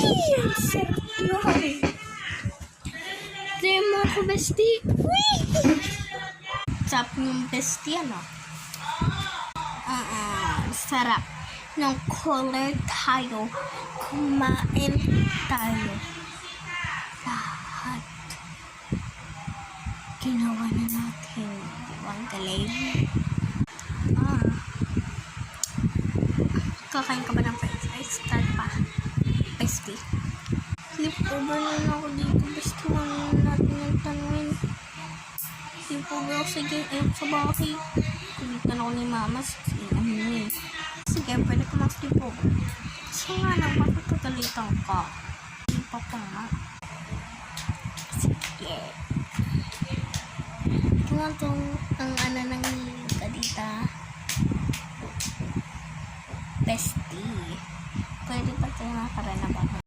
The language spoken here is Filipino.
Ang sarap yun. Try mo ako, bestie. Sarap yung bestie, ano? Sarap ng color tayo. Kumain tayo. Lahat. Ginawa na natin. Ang galing. Kakain ka ba ng french fries? Start pa. Bestie. Flip over na ako dito. Bestie, wala natin yung tanawin. Flip over ako. Sige, ayok sa bahay. Kulitan ako ni mama. Sige, pwede ka mag-flip over. So nga lang, bakit kagalitan ka? Hindi pa pa nga. Sige. Ito nga itong ang ng kadita. Bestie. Pwede pa tayo makakarana ba?